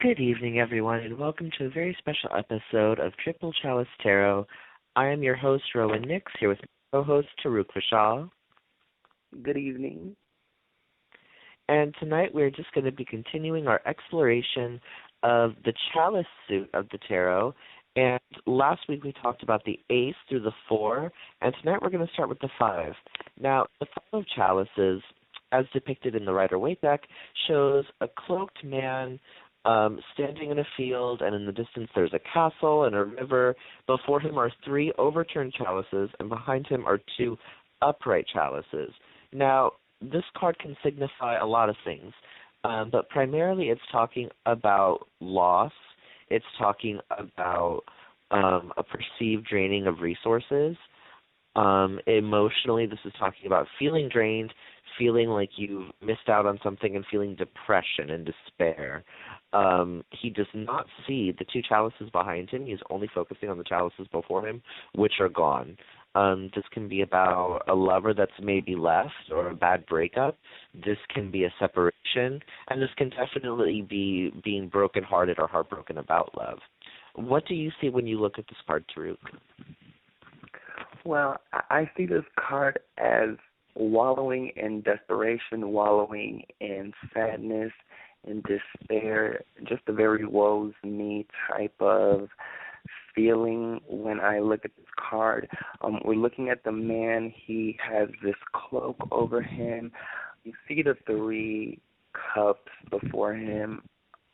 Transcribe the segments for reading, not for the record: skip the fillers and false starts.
Good evening, everyone, and welcome to a very special episode of Triple Chalice Tarot. I am your host, Rowan Nix, here with my co-host, Taruk Vishal. Good evening. And tonight we're just going to be continuing our exploration of the Chalice suit of the tarot. And last week we talked about the Ace through the Four, and tonight we're going to start with the Five. Now, the Five of Chalices, as depicted in the Rider-Waite deck, shows a cloaked man standing in a field, and in the distance there's a castle and a river. Before him are three overturned chalices, and behind him are two upright chalices. Now, this card can signify a lot of things, but primarily it's talking about loss. It's talking about a perceived draining of resources. Emotionally, this is talking about feeling drained, feeling like you've missed out on something, and feeling depression and despair. He does not see the two chalices behind him. He's only focusing on the chalices before him, which are gone. This can be about a lover that's maybe left or a bad breakup. This can be a separation, and this can definitely be being brokenhearted or heartbroken about love. What do you see when you look at this card, Taruk? Well, I see this card as wallowing in desperation, wallowing in sadness, in despair, just a very woes me type of feeling when I look at this card. We're looking at the man. He has this cloak over him. You see the three cups before him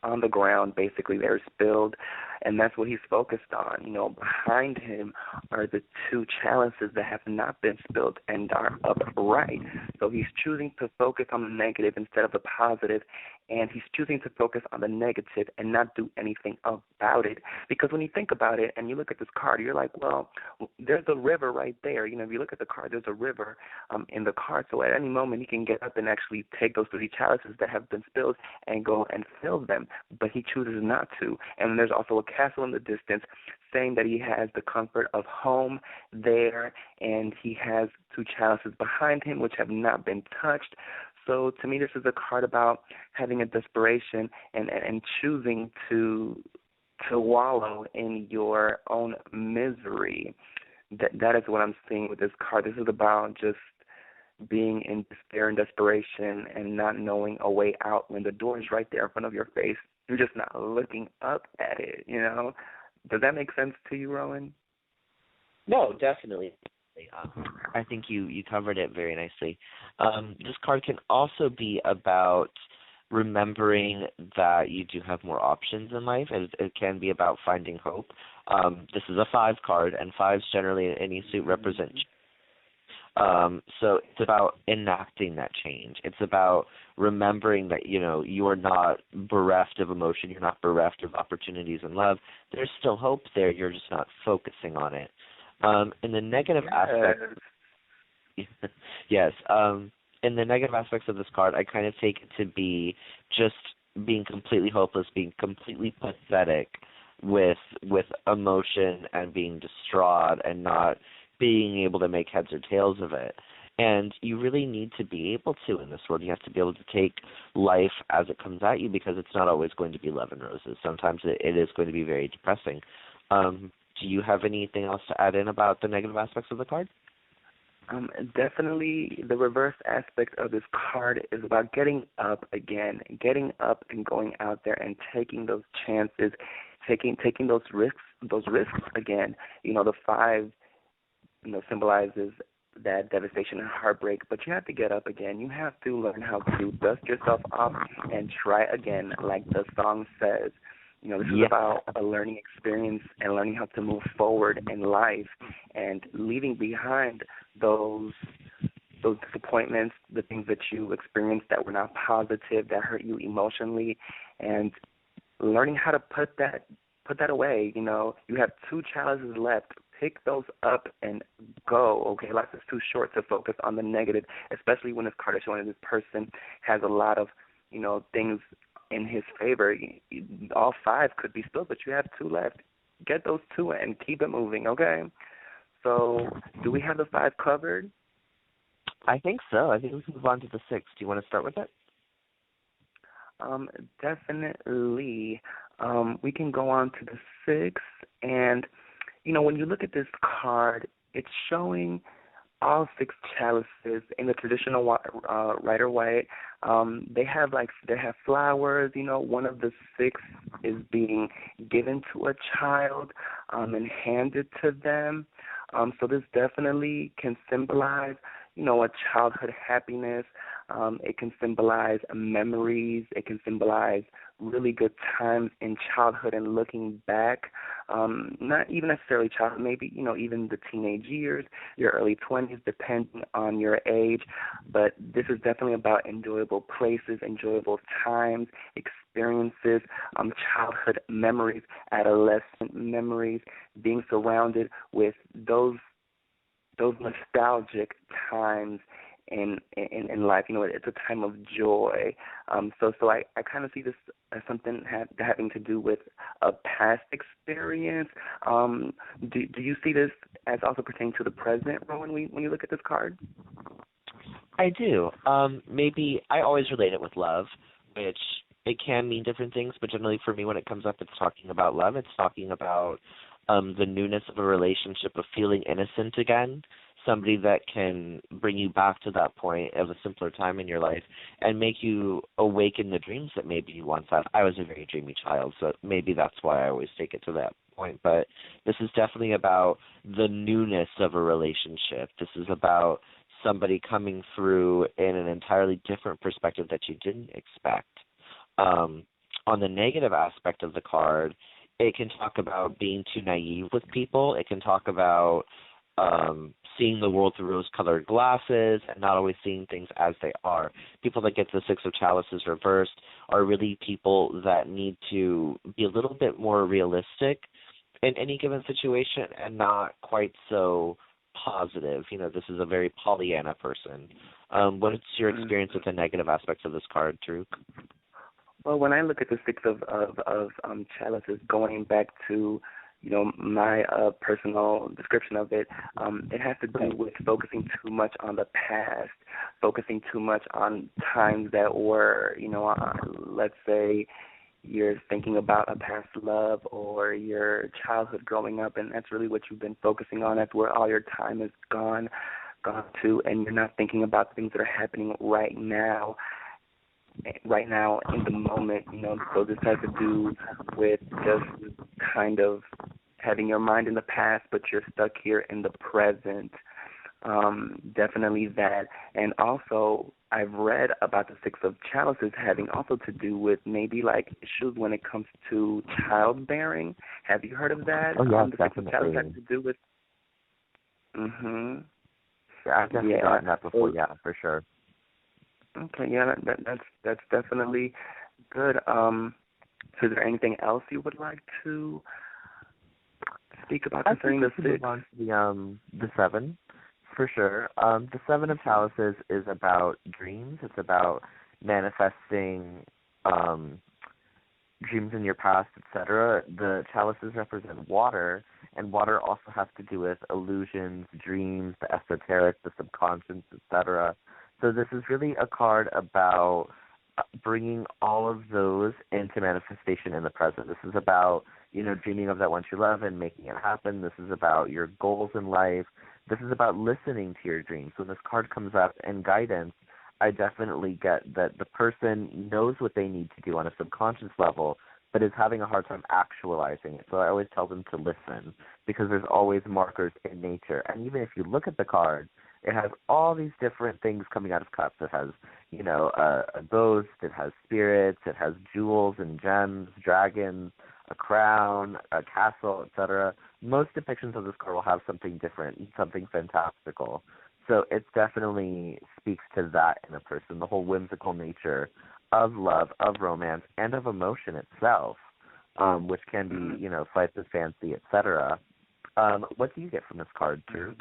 on the ground, basically. They're spilled, and that's what he's focused on. Behind him are the two chalices that have not been spilled and are upright. So he's choosing to focus on the negative instead of the positive, and he's choosing to focus on the negative and not do anything about it. Because when you think about it and you look at this card, you're like, well, there's a river right there. If you look at the card, there's a river in the card. So at any moment, he can get up and actually take those three chalices that have been spilled and go and fill them. But he chooses not to. And there's also a castle in the distance saying that he has the comfort of home there, and he has two chalices behind him which have not been touched. So to me, this is a card about having a desperation and choosing to wallow in your own misery. That is what I'm seeing with this card. This is about just being in despair and desperation and not knowing a way out when the door is right there in front of your face. You're just not looking up at it, Does that make sense to you, Rowan? No, definitely. I think you covered it very nicely. This card can also be about remembering that you do have more options in life. It can be about finding hope. This is a 5 card, and 5s generally in any suit represent change. So it's about enacting that change. It's about remembering that, you are not bereft of emotion. You're not bereft of opportunities in love. There's still hope there. You're just not focusing on it. In the negative aspect, yes. In the negative aspects of this card, I kind of take it to be just being completely hopeless, being completely pathetic with emotion and being distraught and not being able to make heads or tails of it. And you really need to be able to in this world. You have to be able to take life as it comes at you, because it's not always going to be love and roses. Sometimes it is going to be very depressing. Do you have anything else to add in about the negative aspects of the card? Definitely the reverse aspect of this card is about getting up again, getting up and going out there and taking those chances, taking those risks again. The 5, symbolizes that devastation and heartbreak, but you have to get up again. You have to learn how to dust yourself off and try again, like the song says. This is about a learning experience and learning how to move forward in life and leaving behind those disappointments, the things that you experienced that were not positive, that hurt you emotionally, and learning how to put that away. You have 2 chalices left. Pick those up and go, okay? Life is too short to focus on the negative, especially when this card is showing this person has a lot of, things in his favor. All 5 could be spilled, but you have 2 left. Get those 2 and keep it moving, okay? So do we have the 5 covered? I think so. I think we can move on to the 6. Do you want to start with it? Definitely. We can go on to the six, and when you look at this card, it's showing all six chalices in the traditional Rider Waite. They have flowers. One of the six is being given to a child and handed to them. So this definitely can symbolize, a childhood happiness. It can symbolize memories. It can symbolize really good times in childhood and looking back. Not even necessarily childhood, maybe, even the teenage years, your early 20s, depending on your age. But this is definitely about enjoyable places, enjoyable times, experiences, childhood memories, adolescent memories, being surrounded with those nostalgic times in life. It's a time of joy. So I kind of see this as something having to do with a past experience. Do you see this as also pertaining to the present, Rowan, when you look at this card? I do. Maybe I always relate it with love, which it can mean different things, but generally for me when it comes up, it's talking about love. It's talking about the newness of a relationship, of feeling innocent again, somebody that can bring you back to that point of a simpler time in your life and make you awaken the dreams that maybe you once had. I was a very dreamy child, so maybe that's why I always take it to that point. But this is definitely about the newness of a relationship. This is about somebody coming through in an entirely different perspective that you didn't expect. On the negative aspect of the card, it can talk about being too naive with people. It can talk about seeing the world through rose-colored glasses and not always seeing things as they are. People that get the Six of Chalices reversed are really people that need to be a little bit more realistic in any given situation and not quite so positive. This is a very Pollyanna person. What is your experience with the negative aspects of this card, Taruk? Well, when I look at the Six of Chalices, going back to my personal description of it, it has to do with focusing too much on the past, focusing too much on times that were, let's say you're thinking about a past love or your childhood growing up, and that's really what you've been focusing on. That's where all your time is gone to, and you're not thinking about things that are happening right now in the moment. So this has to do with just kind of having your mind in the past, but you're stuck here in the present. Definitely that. And also, I've read about the Six of Chalices having also to do with maybe like issues when it comes to childbearing. Have you heard of that? Oh, yeah, the definitely. Six of Chalices has to do with... Yeah, I've definitely gotten that before, yeah, for sure. Okay, yeah, that's definitely good. So is there anything else you would like to speak about concerning the six? Move on to the seven, for sure. The Seven of Chalices is about dreams. It's about manifesting dreams in your past, etc. The chalices represent water, and water also has to do with illusions, dreams, the esoteric, the subconscious, etc. So this is really a card about bringing all of those into manifestation in the present. This is about, dreaming of that one you love and making it happen. This is about your goals in life. This is about listening to your dreams. When this card comes up in guidance, I definitely get that the person knows what they need to do on a subconscious level, but is having a hard time actualizing it. So I always tell them to listen, because there's always markers in nature. And even if you look at the card, it has all these different things coming out of cups. It has, a ghost, it has spirits, it has jewels and gems, dragons, a crown, a castle, etc. Most depictions of this card will have something different, something fantastical. So it definitely speaks to that in a person, the whole whimsical nature of love, of romance, and of emotion itself, which can be, flights of fancy, etc. What do you get from this card, Drew?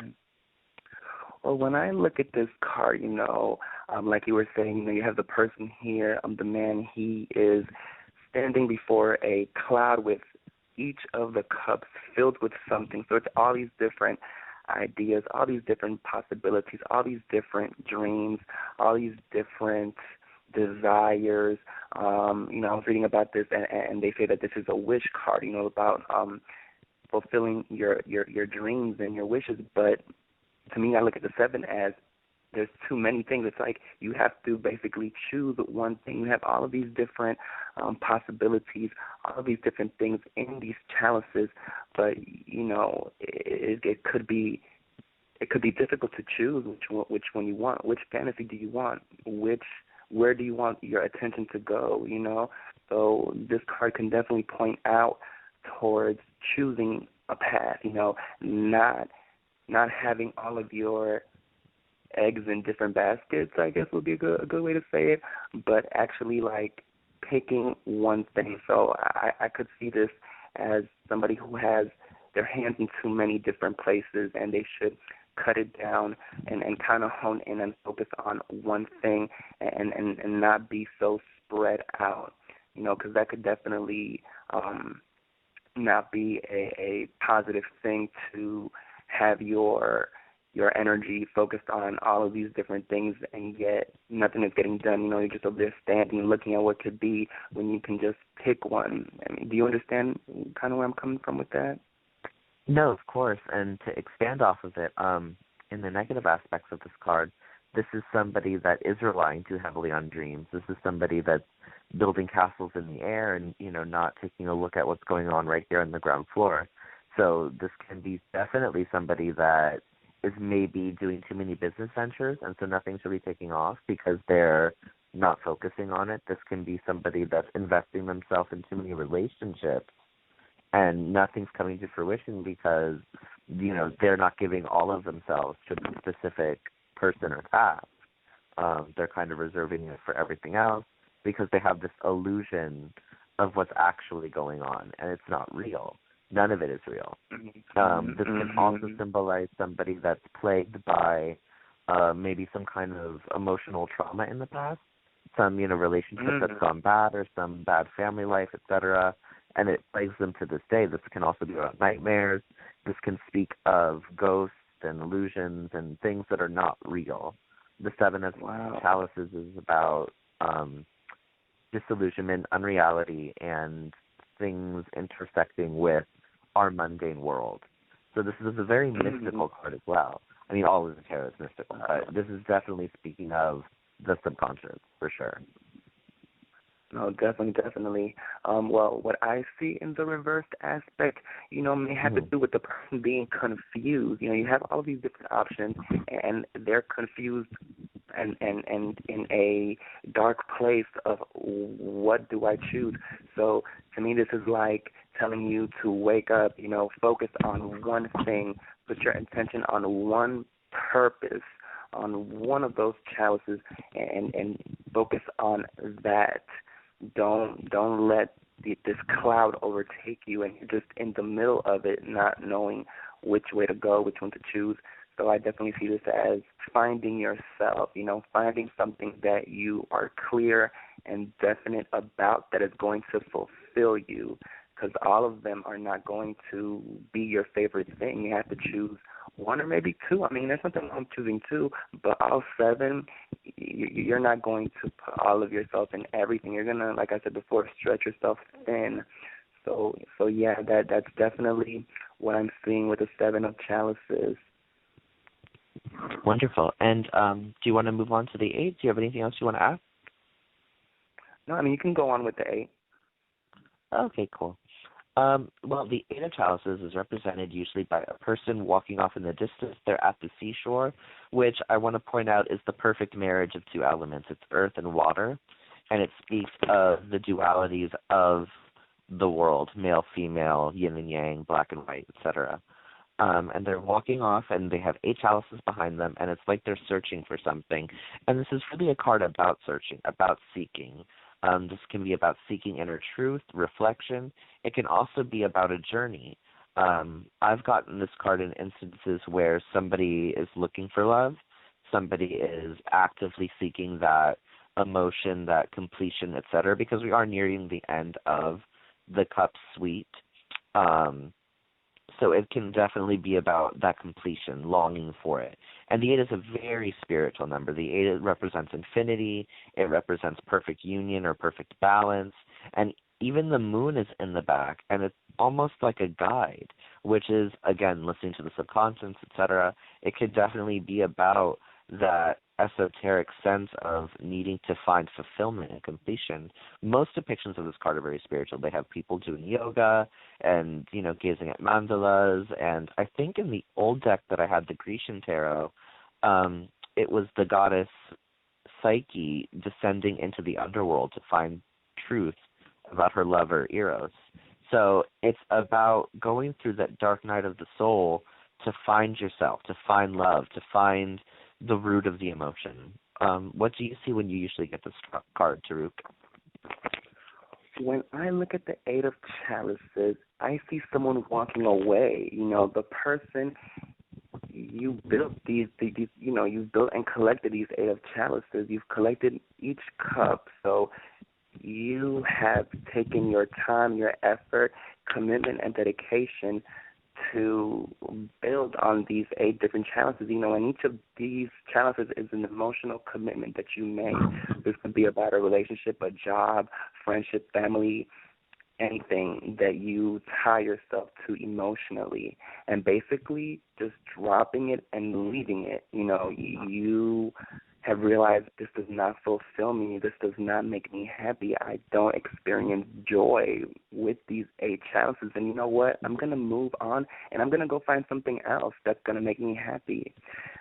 Well, when I look at this card, like you were saying, you have the person here, the man, he is standing before a cloud with each of the cups filled with something. So it's all these different ideas, all these different possibilities, all these different dreams, all these different desires. I was reading about this, and they say that this is a wish card, about fulfilling your dreams and your wishes. But to me, I look at the 7 as there's too many things. It's like you have to basically choose one thing. You have all of these different possibilities, all of these different things in these chalices, but it could be difficult to choose which one you want. Which fantasy do you want? Where do you want your attention to go? So this card can definitely point out towards choosing a path. Not having all of your eggs in different baskets, I guess would be a good way to say it, but actually like picking one thing. So I could see this as somebody who has their hands in too many different places, and they should cut it down and kind of hone in and focus on one thing, and not be so spread out, because that could definitely not be a positive thing to have your energy focused on all of these different things, and yet nothing is getting done. You're just over there standing and looking at what could be when you can just pick one. I mean, do you understand kind of where I'm coming from with that? No, of course. And to expand off of it, in the negative aspects of this card, this is somebody that is relying too heavily on dreams. This is somebody that's building castles in the air and, not taking a look at what's going on right here on the ground floor. So this can be definitely somebody that is maybe doing too many business ventures, and so nothing's really taking off because they're not focusing on it. This can be somebody that's investing themselves in too many relationships, and nothing's coming to fruition because, they're not giving all of themselves to the specific person or task. They're kind of reserving it for everything else because they have this illusion of what's actually going on, and it's not real. None of it is real. This can also symbolize somebody that's plagued by maybe some kind of emotional trauma in the past, some, relationship that's gone bad, or some bad family life, etc., and it plagues them to this day. This can also be about nightmares. This can speak of ghosts and illusions and things that are not real. The 7 of Chalices is about disillusionment, unreality, and things intersecting with our mundane world. So this is a very mystical card as well. I mean, all of the tarot is mystical, but this is definitely speaking of the subconscious, for sure. No, definitely. Well, what I see in the reversed aspect, may have to do with the person being confused. You have all of these different options, and they're confused and in a dark place of what do I choose. So to me, this is like telling you to wake up, focus on one thing, put your intention on one purpose, on one of those chalices, and focus on that. Don't let this cloud overtake you, and you're just in the middle of it, not knowing which way to go, which one to choose. So I definitely see this as finding yourself, finding something that you are clear and definite about that is going to fulfill you, because all of them are not going to be your favorite thing. You have to choose one or maybe two. I mean, there's nothing wrong with choosing two, but all 7, you're not going to put all of yourself in everything. You're going to, like I said before, stretch yourself thin. So yeah, that's definitely what I'm seeing with the 7 of Chalices. Wonderful. And do you want to move on to the 8? Do you have anything else you want to ask? No, I mean, you can go on with the 8. Okay, cool. Well, the 8 of Chalices is represented usually by a person walking off in the distance. They're at the seashore, which I want to point out is the perfect marriage of two elements. It's earth and water, and it speaks of the dualities of the world, male, female, yin and yang, black and white, etc. And they're walking off, and they have 8 chalices behind them, and it's like they're searching for something. And this is really a card about searching, about seeking. This can be about seeking inner truth, reflection. It can also be about a journey. I've gotten this card in instances where somebody is looking for love, somebody is actively seeking that emotion, that completion, etc., because we are nearing the end of the cup suite. So it can definitely be about that completion, longing for it. And the 8 is a very spiritual number. The 8 it represents infinity. It represents perfect union or perfect balance. And even the moon is in the back, and it's almost like a guide, which is, again, listening to the subconscious, etc. It could definitely be about that esoteric sense of needing to find fulfillment and completion. Most depictions of this card are very spiritual. They have people doing yoga and, gazing at mandalas. And I think in the old deck that I had, the Grecian tarot, it was the goddess Psyche descending into the underworld to find truth about her lover, Eros. So it's about going through that dark night of the soul to find yourself, to find love, to find the root of the emotion. What do you see when you usually get this card, Taruk? When I look at the 8 of Chalices, I see someone walking away. The person you built you've built and collected these 8 of Chalices. You've collected each cup, so you have taken your time, your effort, commitment, and dedication to build on these 8 different chalices. And each of these chalices is an emotional commitment that you made. This could be about a relationship, a job, friendship, family, anything that you tie yourself to emotionally, and basically just dropping it and leaving it. You have realized this does not fulfill me. This does not make me happy. I don't experience joy with these 8 chalices. And you know what? I'm going to move on, and I'm going to go find something else that's going to make me happy.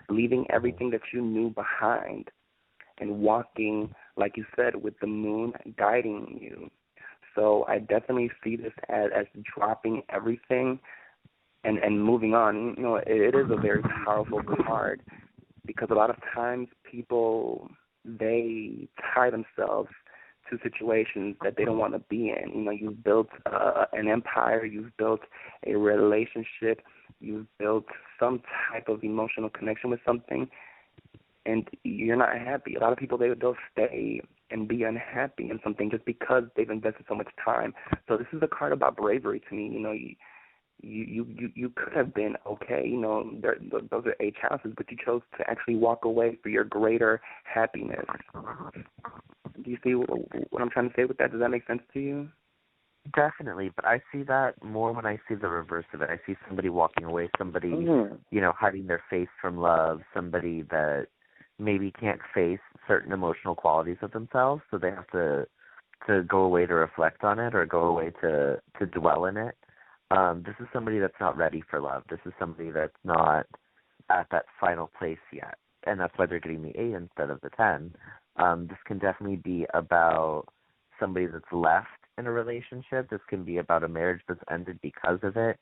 Leaving everything that you knew behind and walking, like you said, with the moon guiding you. So I definitely see this as dropping everything and moving on. It is a very powerful card, because a lot of times people, they tie themselves to situations that they don't want to be in. You've built an empire, you've built a relationship, you've built some type of emotional connection with something, and you're not happy. A lot of people, they'll stay and be unhappy in something just because they've invested so much time. So this is a card about bravery to me. You could have been okay. Those are 8 chalices, but you chose to actually walk away for your greater happiness. Do you see what I'm trying to say with that? Does that make sense to you? Definitely, but I see that more when I see the reverse of it. I see somebody walking away, somebody, hiding their face from love, somebody that maybe can't face certain emotional qualities of themselves, so they have to go away to reflect on it or go away to dwell in it. This is somebody that's not ready for love. This is somebody that's not at that final place yet, and that's why they're getting the 8 instead of the 10. This can definitely be about somebody that's left in a relationship. This can be about a marriage that's ended because of it.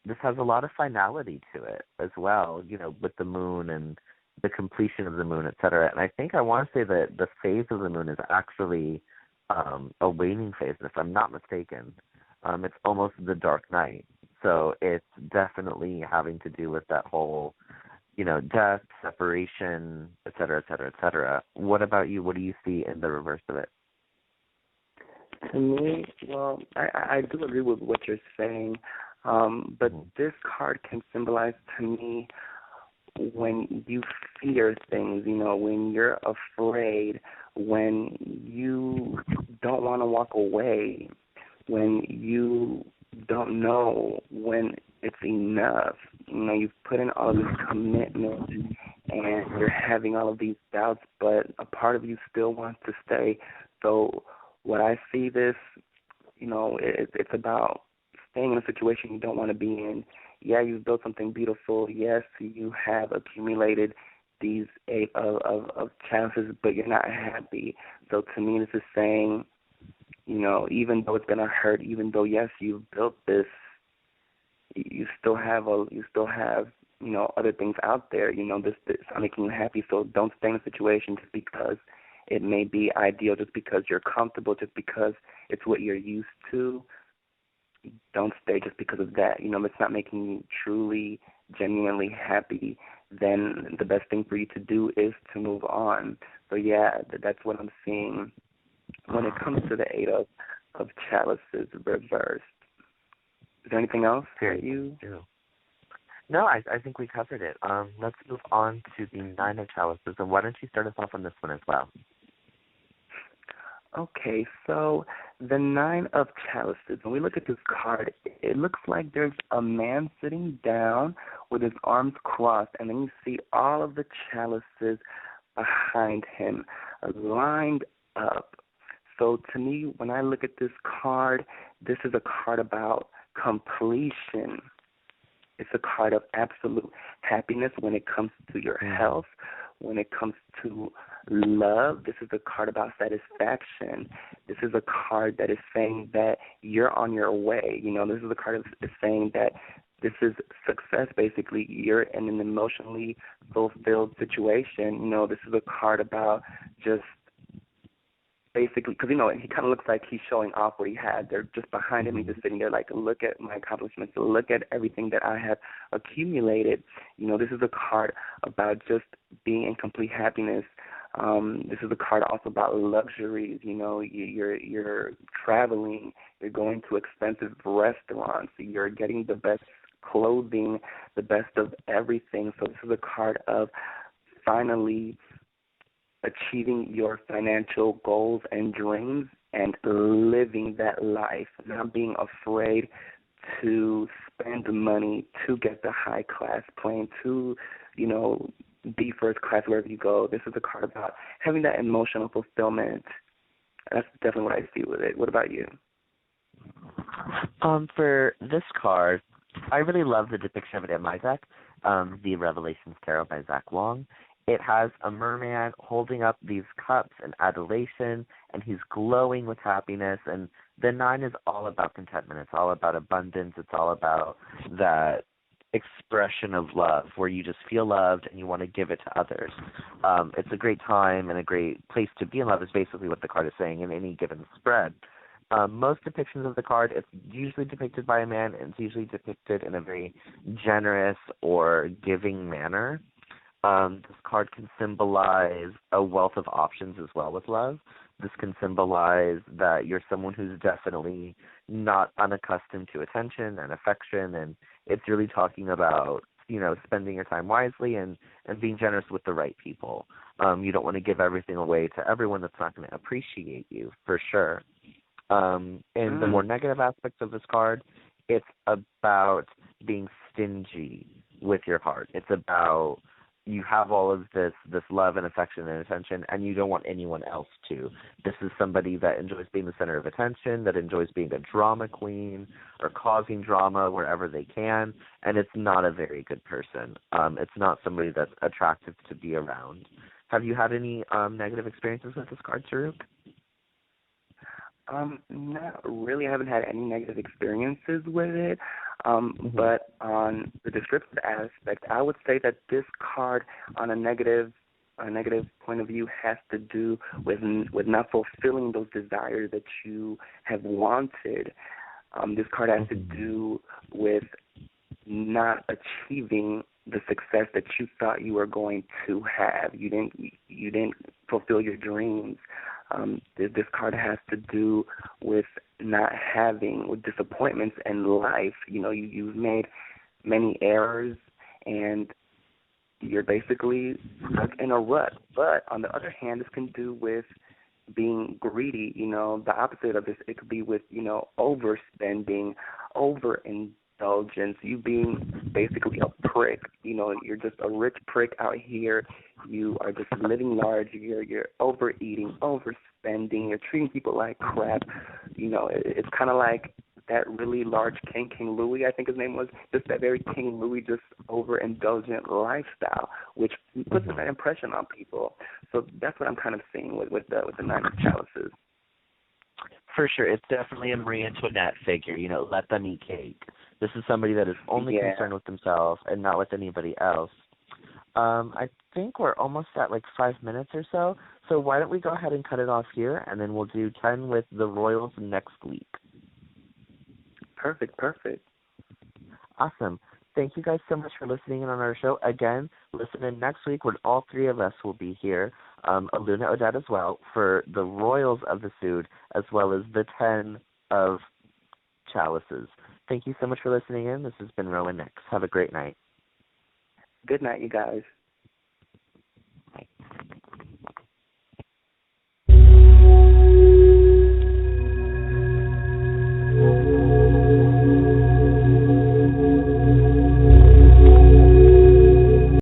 This has a lot of finality to it as well, with the moon and the completion of the moon, et cetera. And I want to say that the phase of the moon is actually a waning phase, if I'm not mistaken. It's almost the dark night. So it's definitely having to do with that whole, death, separation, et cetera, et cetera, et cetera. What about you? What do you see in the reverse of it? To me, well, I do agree with what you're saying, but this card can symbolize to me when you fear things, when you're afraid, when you don't want to walk away, when you don't know when it's enough. You've put in all of this commitment and you're having all of these doubts, but a part of you still wants to stay. So what I see this, it's about staying in a situation you don't want to be in. Yeah, you've built something beautiful. Yes, you have accumulated these 8 of chances, but you're not happy. So to me, this is saying, even though it's gonna hurt, even though yes, you've built this, you still have other things out there. This are making you happy. So don't stay in a situation just because it may be ideal, just because you're comfortable, just because it's what you're used to. Don't stay just because of that. It's not making you truly, genuinely happy. Then the best thing for you to do is to move on. So yeah, that's what I'm seeing when it comes to the 8 of chalices reversed. Is there anything else that you? No, I think we covered it. Let's move on to the Nine of Chalices, and why don't you start us off on this one as well? Okay, so the Nine of Chalices, when we look at this card, it looks like there's a man sitting down with his arms crossed, and then you see all of the chalices behind him lined up. So to me, when I look at this card, this is a card about completion. It's a card of absolute happiness when it comes to your health, when it comes to love. This is a card about satisfaction. This is a card that is saying that you're on your way. You know, this is a card that's saying that this is success, basically. You're in an emotionally fulfilled situation. You know, this is a card about just basically, because, you know, he kind of looks like he's showing off what he had. They're just behind him. He's just sitting there like, look at my accomplishments, look at everything that I have accumulated. You know, this is a card about just being in complete happiness. This is a card also about luxuries. You know, you're traveling, you're going to expensive restaurants, you're getting the best clothing, the best of everything. So this is a card of finally achieving your financial goals and dreams and living that life, not being afraid to spend the money to get the high-class plane, to, you know, be first class wherever you go. This is a card about having that emotional fulfillment. That's definitely what I see with it. What about you? For this card, I really love the depiction of it in my deck, the Revelations Tarot by Zach Long. It has a merman holding up these cups in adulation, and he's glowing with happiness. And the nine is all about contentment. It's all about abundance. It's all about that expression of love where you just feel loved and you want to give it to others. It's a great time and a great place to be in love is basically what the card is saying in any given spread. Most depictions of the card, it's usually depicted by a man, and it's usually depicted in a very generous or giving manner. This card can symbolize a wealth of options as well with love. This can symbolize that you're someone who's definitely not unaccustomed to attention and affection, and it's really talking about, you know, spending your time wisely and being generous with the right people. You don't want to give everything away to everyone that's not going to appreciate you, for sure. And the more negative aspects of this card, it's about being stingy with your heart. It's about you have all of this love and affection and attention, and you don't want anyone else to. This is somebody that enjoys being the center of attention, that enjoys being a drama queen or causing drama wherever they can, and it's not a very good person. It's not somebody that's attractive to be around. Have you had any negative experiences with this card, Saruk? Not really. I haven't had any negative experiences with it. But on the descriptive aspect, I would say that this card, on a negative point of view, has to do with not fulfilling those desires that you have wanted. This card has to do with not achieving the success that you thought you were going to have. You didn't fulfill your dreams. This card has to do with with disappointments in life. You know, you've made many errors, and you're basically stuck in a rut. But on the other hand, this can do with being greedy. You know, the opposite of this, it could be with, you know, overspending, overindulgence, you being basically a prick. You know, you're just a rich prick out here. You are just living large. You're overeating, overspending. You're treating people like crap. You know, it's kind of like that really large King Louis, I think his name was, just that very King Louis, just overindulgent lifestyle, which puts that impression on people. So that's what I'm kind of seeing with the Nine of Chalices. For sure. It's definitely a Marie Antoinette figure, you know, let them eat cake. This is somebody that is only concerned with themselves and not with anybody else. I think we're almost at like 5 minutes or so, so why don't we go ahead and cut it off here, and then we'll do 10 with the Royals next week. Perfect. Awesome. Thank you guys so much for listening in on our show. Again, listen in next week when all three of us will be here, Aluna Odette as well, for the Royals of the Suit, as well as the 10 of Chalices. Thank you so much for listening in. This has been Rowan Nix. Have a great night. Good night, you guys. Bye.